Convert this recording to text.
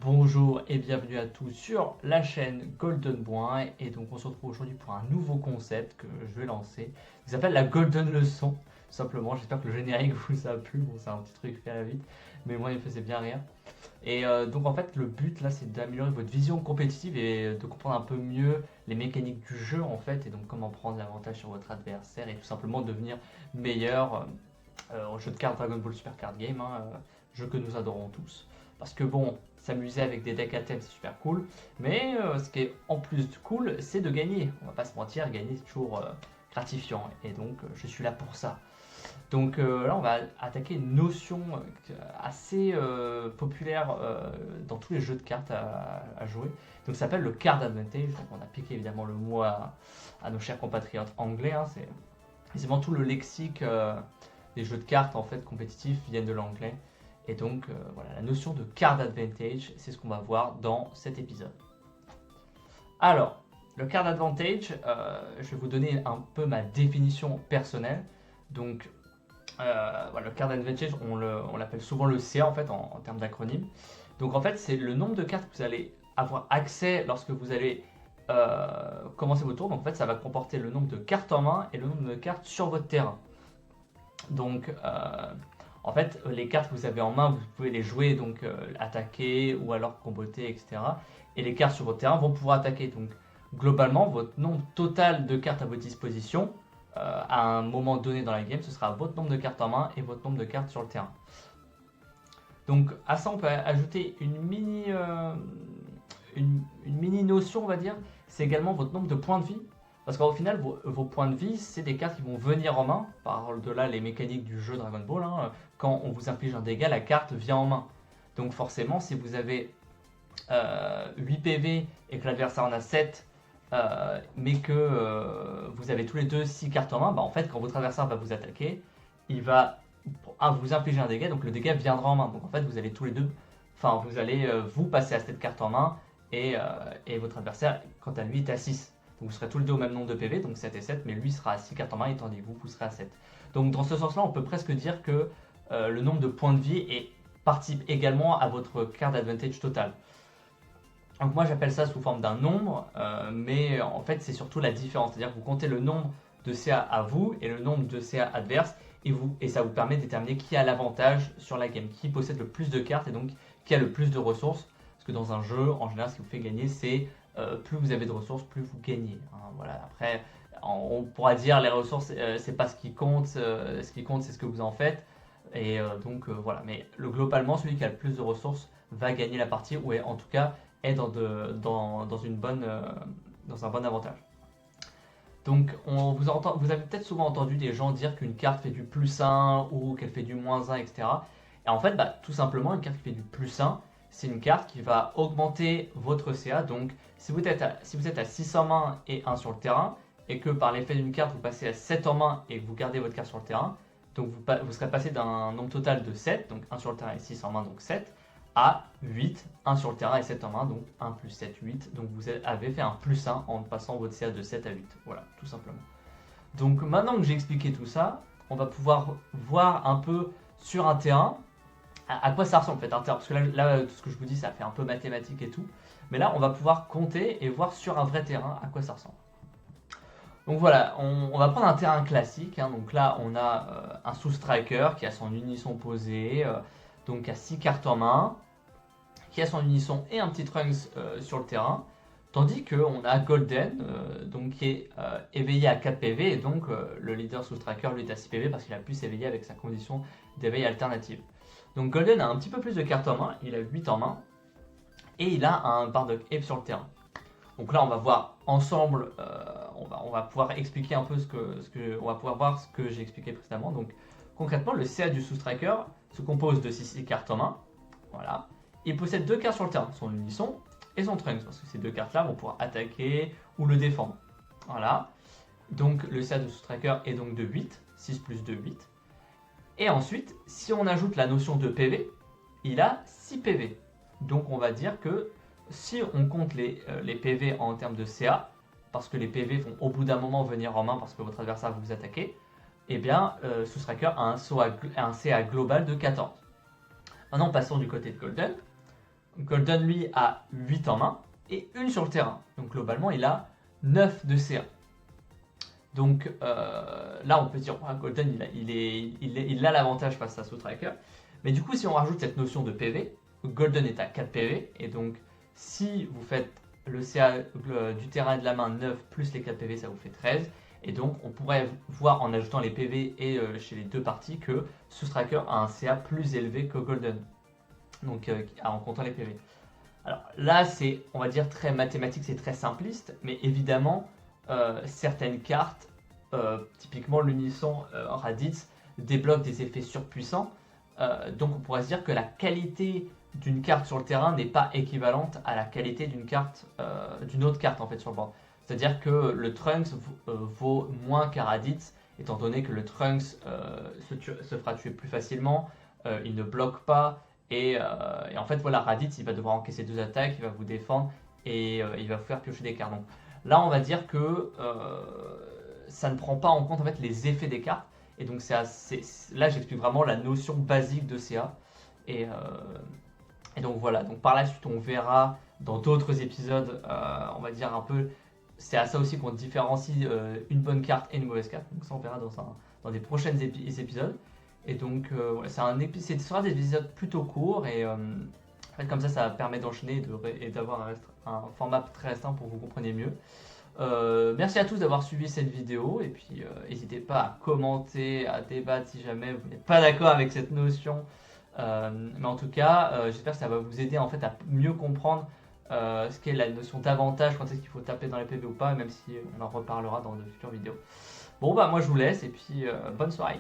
Bonjour et bienvenue à tous sur la chaîne Golden Boy et donc on se retrouve aujourd'hui pour un nouveau concept que je vais lancer qui s'appelle la Golden Leçon. Tout simplement, j'espère que le générique vous a plu. Bon, c'est un petit truc fait à la vite, mais moi il me faisait bien rire. Et donc en fait, le but là c'est d'améliorer votre vision compétitive et de comprendre un peu mieux les mécaniques du jeu en fait, et donc comment prendre l'avantage sur votre adversaire et tout simplement devenir meilleur au jeu de cartes Dragon Ball Super Card Game, jeu que nous adorons tous. Parce que bon, s'amuser avec des decks à thème c'est super cool, mais ce qui est en plus cool, c'est de gagner. On va pas se mentir, gagner c'est toujours gratifiant, et donc je suis là pour ça. Donc là, on va attaquer une notion assez populaire dans tous les jeux de cartes à jouer. Donc ça s'appelle le card advantage. Donc on a piqué évidemment le mot à nos chers compatriotes anglais. C'est vraiment tout le lexique des jeux de cartes en fait compétitifs viennent de l'anglais. Et donc voilà, la notion de card advantage, c'est ce qu'on va voir dans cet épisode. Alors, le card advantage, je vais vous donner un peu ma définition personnelle. Donc, voilà, le card advantage, on l'appelle souvent le CA en fait en termes d'acronyme. Donc en fait, c'est le nombre de cartes que vous allez avoir accès lorsque vous allez commencer votre tour. Donc en fait, ça va comporter le nombre de cartes en main et le nombre de cartes sur votre terrain. Donc en fait, les cartes que vous avez en main, vous pouvez les jouer, donc attaquer ou alors comboter, etc. Et les cartes sur votre terrain vont pouvoir attaquer. Donc globalement, votre nombre total de cartes à votre disposition, à un moment donné dans la game, ce sera votre nombre de cartes en main et votre nombre de cartes sur le terrain. Donc à ça, on peut ajouter une mini notion, on va dire. C'est également votre nombre de points de vie. Parce qu'au final, vos points de vie, c'est des cartes qui vont venir en main. Par de là, les mécaniques du jeu Dragon Ball. Quand on vous inflige un dégât, la carte vient en main. Donc forcément, si vous avez 8 PV et que l'adversaire en a 7, mais que vous avez tous les deux 6 cartes en main, bah en fait, quand votre adversaire va vous attaquer, il va vous infliger un dégât, donc le dégât viendra en main. Donc en fait, vous allez tous les deux, enfin, vous allez vous passer à cette carte en main, et votre adversaire, quant à lui, est à 6. Donc vous serez tous les deux au même nombre de PV, donc 7 et 7, mais lui sera à 6 cartes en main, et tandis que vous serez à 7. Donc dans ce sens-là, on peut presque dire que le nombre de points de vie participe également à votre card advantage total. Donc moi j'appelle ça sous forme d'un nombre, mais en fait c'est surtout la différence. C'est-à-dire que vous comptez le nombre de CA à vous et le nombre de CA adverse, et ça vous permet de déterminer qui a l'avantage sur la game, qui possède le plus de cartes et donc qui a le plus de ressources. Parce que dans un jeu, en général, ce qui vous fait gagner, c'est plus vous avez de ressources, plus vous gagnez. Voilà. Après, on pourra dire les ressources, c'est pas ce qui compte. Ce qui compte, c'est ce que vous en faites. Et donc voilà. Mais globalement, celui qui a le plus de ressources va gagner la partie, ou en tout cas est dans un bon avantage. Donc vous avez peut-être souvent entendu des gens dire qu'une carte fait du plus 1 ou qu'elle fait du moins 1, etc. Et en fait, tout simplement, une carte qui fait du plus 1, c'est une carte qui va augmenter votre CA. Donc si vous êtes à 6 en main et 1 sur le terrain, et que par l'effet d'une carte vous passez à 7 en main et que vous gardez votre carte sur le terrain, donc vous serez passé d'un nombre total de 7, donc 1 sur le terrain et 6 en main, donc 7, à 8, 1 sur le terrain et 7 en main, donc 1 plus 7, 8. Donc vous avez fait un plus 1 en passant votre CA de 7 à 8. Voilà, tout simplement. Donc maintenant que j'ai expliqué tout ça, on va pouvoir voir un peu sur un terrain à quoi ça ressemble en fait un terrain. Parce que là, tout ce que je vous dis, ça fait un peu mathématique et tout. Mais là, on va pouvoir compter et voir sur un vrai terrain à quoi ça ressemble. Donc voilà, on va prendre un terrain classique. Donc là, on a un sous-striker qui a son unisson posé, donc à 6 cartes en main, qui a son unisson et un petit Trunks sur le terrain. Tandis qu'on a Golden, donc qui est éveillé à 4 PV, et donc le leader sous-striker lui est à 6 PV parce qu'il a pu s'éveiller avec sa condition d'éveil alternative. Donc Golden a un petit peu plus de cartes en main, il a 8 en main, et il a un Bardock Ape sur le terrain. Donc là, on va voir ensemble, on va pouvoir expliquer un peu on va pouvoir voir ce que j'ai expliqué précédemment. Donc concrètement, le CA du sous-striker se compose de 6 cartes en main. Voilà. Il possède 2 cartes sur le terrain, son unisson et son Trunks, parce que ces 2 cartes-là vont pouvoir attaquer ou le défendre. Voilà. Donc le CA du sous-striker est donc de 8, 6 plus 2, 8. Et ensuite, si on ajoute la notion de PV, il a 6 PV. Donc on va dire que si on compte les PV en termes de CA, parce que les PV vont au bout d'un moment venir en main parce que votre adversaire va vous attaquer, eh bien, Sous-Striker a un CA global de 14. Maintenant, passons du côté de Golden. Golden, lui, a 8 en main et 1 sur le terrain. Donc globalement, il a 9 de CA. Donc là, on peut dire que Golden, il a l'avantage face à Striker. Mais du coup, si on rajoute cette notion de PV, Golden est à 4 PV. Et donc, si vous faites le CA du terrain et de la main 9 plus les 4 PV, ça vous fait 13. Et donc, on pourrait voir en ajoutant les PV et chez les deux parties que Striker a un CA plus élevé que Golden. Donc, en comptant les PV. Alors là, c'est, on va dire, très mathématique, c'est très simpliste. Mais évidemment, certaines cartes, typiquement l'unisson Raditz, débloquent des effets surpuissants. Donc on pourrait se dire que la qualité d'une carte sur le terrain n'est pas équivalente à la qualité d'une autre carte en fait sur le board. C'est-à-dire que le Trunks vaut moins qu'un Raditz, étant donné que le Trunks se fera tuer plus facilement, il ne bloque pas, et en fait voilà, Raditz il va devoir encaisser 2 attaques, il va vous défendre, et il va vous faire piocher des cartes. Donc là on va dire que ça ne prend pas en compte en fait les effets des cartes. Et donc là j'explique vraiment la notion basique de CA. Et donc voilà, donc par la suite on verra dans d'autres épisodes, on va dire un peu, c'est à ça aussi qu'on différencie une bonne carte et une mauvaise carte. Donc ça on verra dans des prochains épisodes. Et donc voilà, ce sera des épisodes plutôt courts et en fait, comme ça permet d'enchaîner et d'avoir un format très restreint pour que vous compreniez mieux. Merci à tous d'avoir suivi cette vidéo et puis n'hésitez pas à commenter, à débattre si jamais vous n'êtes pas d'accord avec cette notion. Mais en tout cas, j'espère que ça va vous aider en fait à mieux comprendre ce qu'est la notion d'avantage, quand est-ce qu'il faut taper dans les PV ou pas, même si on en reparlera dans de futures vidéos. Bon bah moi je vous laisse et puis bonne soirée.